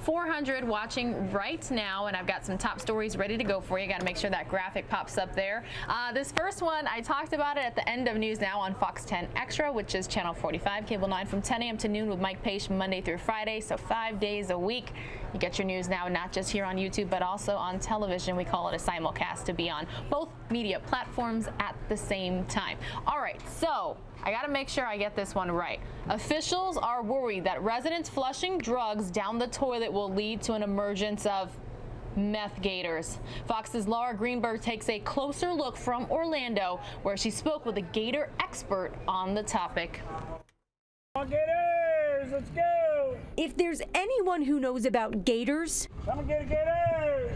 400 watching right now, and I've got some top stories ready to go for you. Got to make sure that graphic pops up there. This first one, I talked about it at the end of News Now on Fox 10 Extra, which is channel 45, cable 9 from 10 a.m. to noon with Mike Page Monday through Friday, so 5 days a week. You get your news now, not just here on YouTube, but also on television. We call it a simulcast to be on both media platforms at the same time. All right, so I got to make sure I get this one right. Officials are worried that residents flushing drugs down the toilet will lead to an emergence of meth gators. Fox's Laura Greenberg takes a closer look from Orlando, where she spoke with a gator expert on the topic. Gators, let's go! If there's anyone who knows about gators, Come and get gators!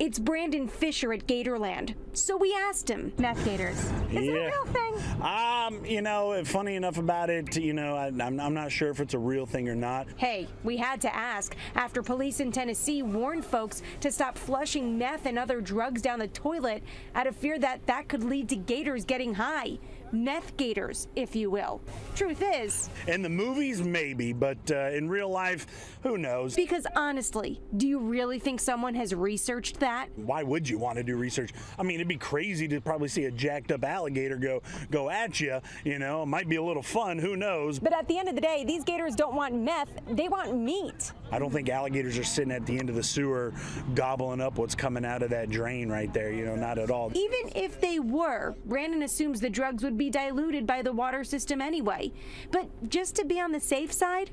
it's Brandon Fisher at Gatorland. So we asked him. Meth gators. Is it a real thing? You know, funny enough about it, you know, I'm not sure if it's a real thing or not. Hey, we had to ask after police in Tennessee warned folks to stop flushing meth and other drugs down the toilet out of fear that that could lead to gators getting high. Meth gators, if you will. Truth is, In the movies, maybe, but in real life, who knows? because honestly, do you really think someone has researched that? Why would you want to do research? I mean, it'd be crazy to probably see a jacked up alligator go at you. You know, it might be a little fun. Who knows? But at the end of the day, these gators don't want meth. They want meat. I don't think alligators are sitting at the end of the sewer gobbling up what's coming out of that drain right there. You know, not at all. Even if they were, Brandon assumes the drugs would be diluted by the water system anyway. But just to be on the safe side,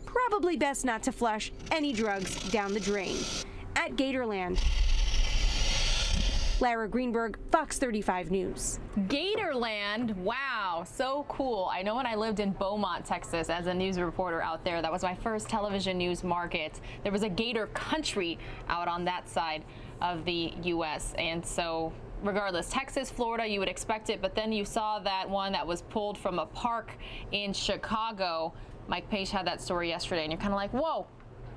probably best not to flush any drugs down the drain. At Gatorland, Lara Greenberg, Fox 35 News. Gatorland, wow, so cool. I know when I lived in Beaumont, Texas, as a news reporter out there, that was my first television news market. There was a gator country out on that side of the U.S., and so regardless, Texas, Florida, you would expect it, but then you saw that one that was pulled from a park in Chicago. Mike Page had that story yesterday, and you're kind of like, whoa.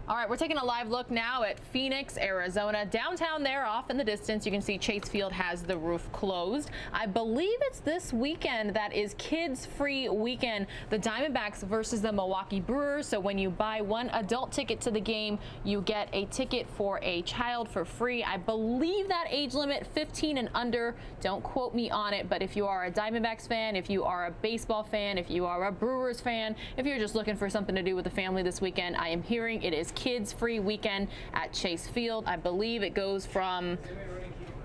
All right, we're taking a live look now at Phoenix, Arizona. Downtown there, off in the distance, you can see Chase Field has the roof closed. I believe it's this weekend that is kids-free weekend, the Diamondbacks versus the Milwaukee Brewers. So when you buy one adult ticket to the game, you get a ticket for a child for free. I believe that age limit, 15 and under. Don't quote me on it, but if you are a Diamondbacks fan, if you are a baseball fan, if you are a Brewers fan, if you're just looking for something to do with the family this weekend, I am hearing it is kids free weekend at Chase Field. I believe it goes from,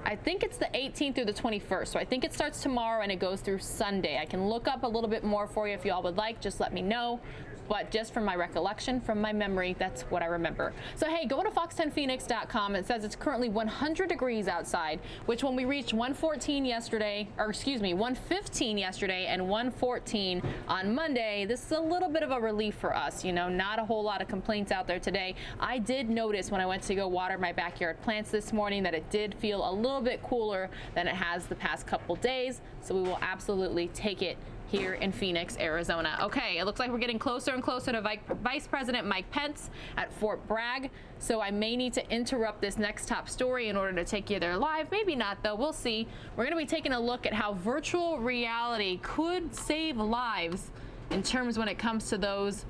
I think it's the 18th through the 21st. So I think it starts tomorrow and it goes through Sunday. I can look up a little bit more for you if you all would like. Just let me know. But just from my recollection, from my memory, that's what I remember. So hey, go to fox10phoenix.com. It says it's currently 100 degrees outside, which when we reached 115 yesterday, or excuse me, 115 yesterday and 114 on Monday, this is a little bit of a relief for us. You know, not a whole lot of complaints out there today. I did notice when I went to go water my backyard plants this morning that it did feel a little bit cooler than it has the past couple days. So we will absolutely take it here in Phoenix, Arizona. Okay, it looks like we're getting closer and closer to Vice President Mike Pence at Fort Bragg, so I may need to interrupt this next top story in order to take you there live. Maybe not, though. We'll see. We're going to be taking a look at how virtual reality could save lives in terms when it comes to those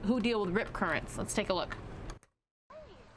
who deal with rip currents. Let's take a look.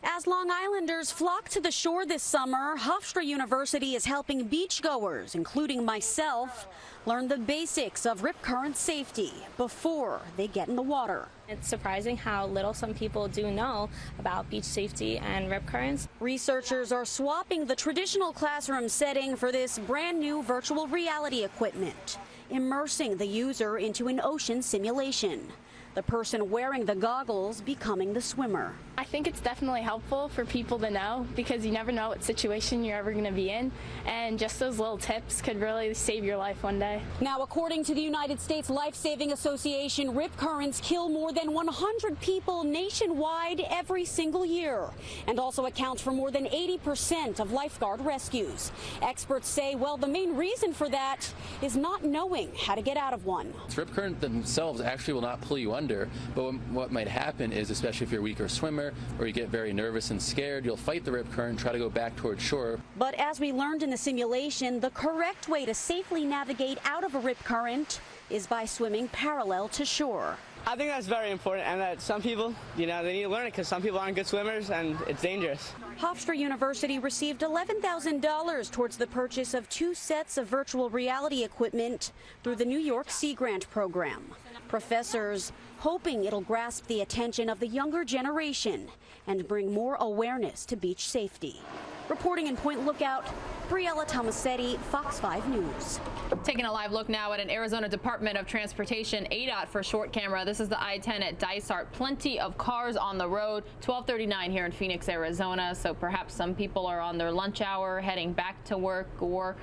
As Long Islanders flock to the shore this summer, Hofstra University is helping beachgoers, including myself, learn the basics of rip current safety before they get in the water. It's surprising how little some people do know about beach safety and rip currents. Researchers are swapping the traditional classroom setting for this brand new virtual reality equipment, immersing the user into an ocean simulation. The person wearing the goggles becoming the swimmer. I think it's definitely helpful for people to know because you never know what situation you're ever going to be in, and just those little tips could really save your life one day. Now, according to the United States Life-Saving Association, rip currents kill more than 100 people nationwide every single year and also account for more than 80% of lifeguard rescues. Experts say, well, the main reason for that is not knowing how to get out of one. Rip currents themselves actually will not pull you under, but what might happen is, especially if you're a weaker swimmer or you get very nervous and scared, you'll fight the rip current and try to go back towards shore. But as we learned in the simulation, the correct way to safely navigate out of a rip current is by swimming parallel to shore. I think that's very important, and that some people, they need to learn it because some people aren't good swimmers and it's dangerous. Hofstra University received $11,000 towards the purchase of 2 sets of virtual reality equipment through the New York Sea Grant program. Professors hoping it'll grasp the attention of the younger generation and bring more awareness to beach safety. Reporting in Point Lookout, Briella Tomasetti, Fox 5 News. Taking a live look now at an Arizona Department of Transportation ADOT for short camera. This is the I-10 at Dysart. Plenty of cars on the road. 12:39 here in Phoenix, Arizona. So perhaps some people are on their lunch hour heading back to work, or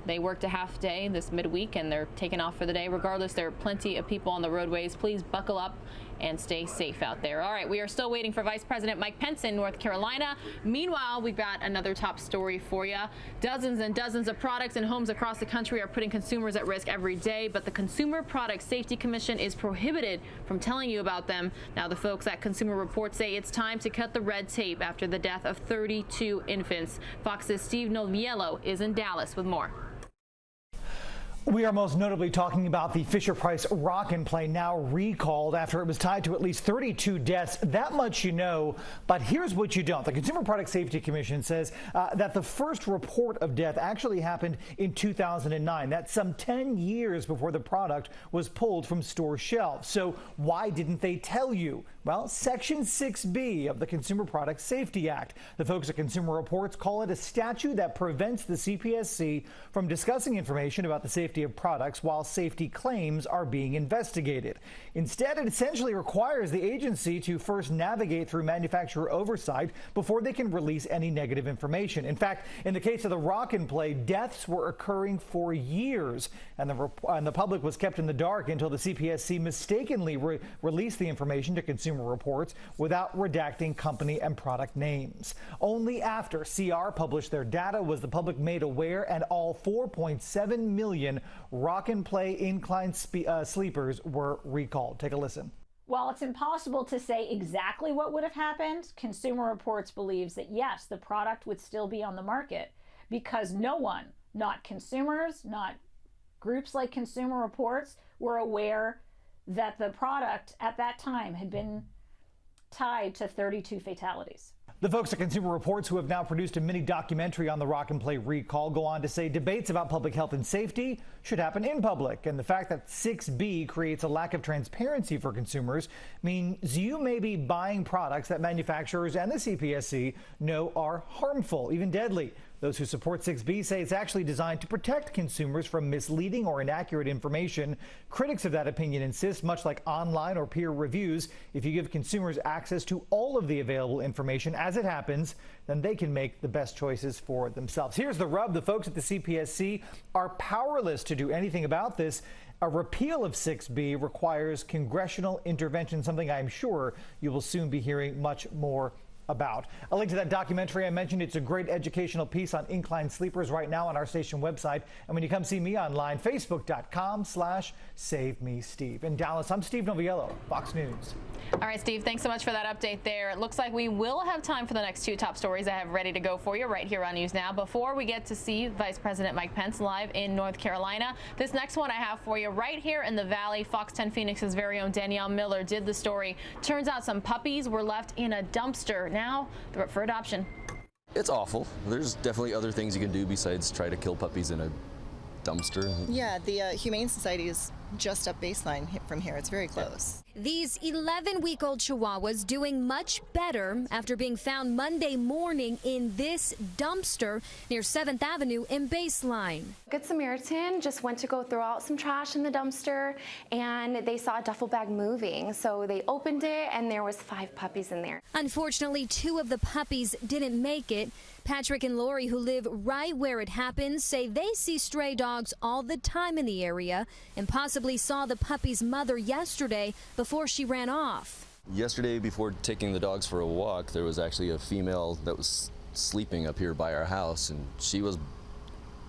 they worked a half day this midweek and they're taking off for the day. Regardless, there are plenty of people on the roadways. Please buckle up and stay safe out there. All right, we are still waiting for Vice President Mike Pence in North Carolina. Meanwhile, we've got another top story for you. Dozens and dozens of products and homes across the country are putting consumers at risk every day, but the Consumer Product Safety Commission is prohibited from telling you about them. Now, the folks at Consumer Reports say it's time to cut the red tape after the death of 32 infants. Fox's Steve Noviello is in Dallas with more. We are most notably talking about the Fisher-Price Rock and Play, now recalled after it was tied to at least 32 deaths. That much you know, but here's what you don't. The Consumer Product Safety Commission says that the first report of death actually happened in 2009. That's some 10 years before the product was pulled from store shelves. So why didn't they tell you? Well, Section 6B of the Consumer Product Safety Act. The folks at Consumer Reports call it a statute that prevents the CPSC from discussing information about the safety of products while safety claims are being investigated. Instead, it essentially requires the agency to first navigate through manufacturer oversight before they can release any negative information. In fact, in the case of the Rock and Play, deaths were occurring for years, and the public was kept in the dark until the CPSC mistakenly released the information to Consumer Reports without redacting company and product names. Only after CR published their data was the public made aware, and all 4.7 million Rock and Play incline sleepers were recalled. Take a listen. While it's impossible to say exactly what would have happened, Consumer Reports believes that yes, the product would still be on the market because no one, not consumers, not groups like Consumer Reports, were aware that the product at that time had been tied to 32 fatalities. The folks at Consumer Reports, who have now produced a mini documentary on the Rock and Play recall, go on to say debates about public health and safety should happen in public. And the fact that 6B creates a lack of transparency for consumers means you may be buying products that manufacturers and the CPSC know are harmful, even deadly. Those who support 6B say it's actually designed to protect consumers from misleading or inaccurate information. Critics of that opinion insist, much like online or peer reviews, if you give consumers access to all of the available information as it happens, then they can make the best choices for themselves. Here's the rub. The folks at the CPSC are powerless to do anything about this. A repeal of 6B requires congressional intervention, something I'm sure you will soon be hearing much more about. A link to that documentary I mentioned. It's a great educational piece on incline sleepers right now on our station website. And when you come see me online, facebook.com/SaveMeSteve. In Dallas, I'm Steve Noviello, Fox News. All right, Steve, thanks so much for that update there. It looks like we will have time for the next 2 top stories I have ready to go for you right here on News Now. Before we get to see Vice President Mike Pence live in North Carolina, this next one I have for you right here in the Valley. Fox 10 Phoenix's very own Danielle Miller did the story. Turns out some puppies were left in a dumpster. Now they're up for adoption. It's awful. There's definitely other things you can do besides try to kill puppies in a dumpster. Yeah, the Humane Society is just up baseline from here. It's very close. These 11-week-old Chihuahuas doing much better after being found Monday morning in this dumpster near 7th Avenue in Baseline. Good Samaritan just went to go throw out some trash in the dumpster, and they saw a duffel bag moving. So they opened it, and there was 5 puppies in there. Unfortunately, 2 of the puppies didn't make it. Patrick and Lori, who live right where it happened, say they see stray dogs all the time in the area and possibly saw the puppy's mother yesterday before she ran off. Yesterday, before taking the dogs for a walk, there was actually a female that was sleeping up here by our house, and she was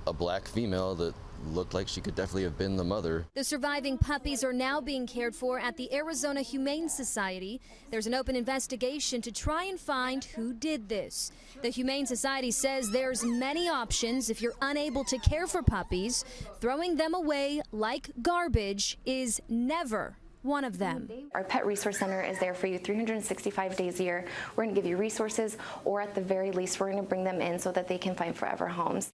a black female that looked like she could definitely have been the mother. The surviving puppies are now being cared for at the Arizona Humane Society. There's an open investigation to try and find who did this. The Humane Society says there's many options if you're unable to care for puppies. Throwing them away like garbage is never one of them. Our Pet Resource Center is there for you 365 days a year. We're going to give you resources, or at the very least, we're going to bring them in so that they can find forever homes.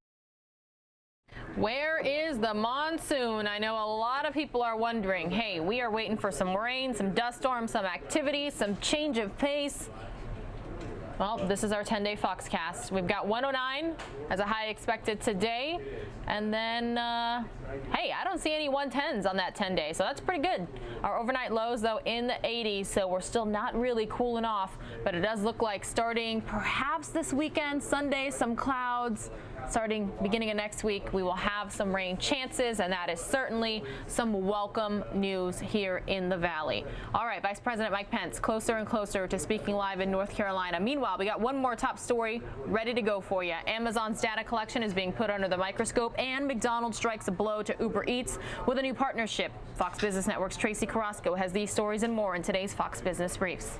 Where is the monsoon? I know a lot of people are wondering, hey, we are waiting for some rain, some dust storms, some activity, some change of pace. Well, this is our 10-day Foxcast. We've got 109 as a high expected today. And then, hey, I don't see any 110s on that 10-day, so that's pretty good. Our overnight lows, though, in the 80s, so we're still not really cooling off. But it does look like starting perhaps this weekend, Sunday, some clouds. Starting beginning of next week, we will have some rain chances, and that is certainly some welcome news here in the Valley. All right, Vice President Mike Pence closer and closer to speaking live in North Carolina. Meanwhile, we got one more top story ready to go for you. Amazon's data collection is being put under the microscope, and McDonald's strikes a blow to Uber Eats with a new partnership. Fox Business Network's Tracy Carrasco has these stories and more in today's Fox Business Briefs.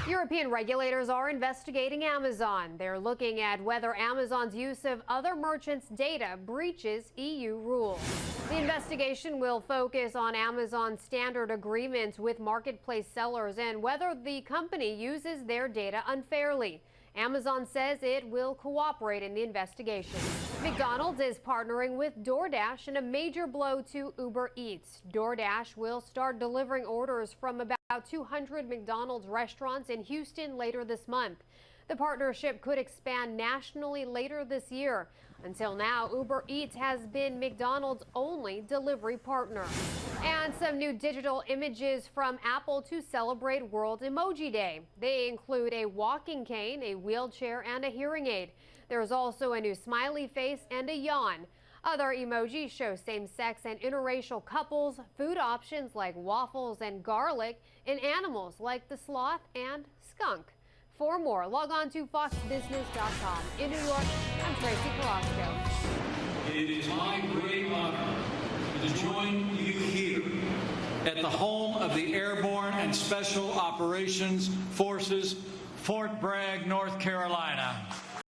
European regulators are investigating Amazon. They're looking at whether Amazon's use of other merchants' data breaches EU rules. The investigation will focus on Amazon's standard agreements with marketplace sellers and whether the company uses their data unfairly. Amazon says it will cooperate in the investigation. McDonald's is partnering with DoorDash in a major blow to Uber Eats. DoorDash will start delivering orders from about 200 McDonald's restaurants in Houston later this month. The partnership could expand nationally later this year. Until now, Uber Eats has been McDonald's only delivery partner. And some new digital images from Apple to celebrate World Emoji Day. They include a walking cane, a wheelchair, and a hearing aid. There's also a new smiley face and a yawn. Other emojis show same-sex and interracial couples, food options like waffles and garlic, and animals like the sloth and skunk. For more, log on to foxbusiness.com. In New York, I'm Tracy Carrasco. It is my great honor to join you here at the home of the Airborne and Special Operations Forces, Fort Bragg, North Carolina.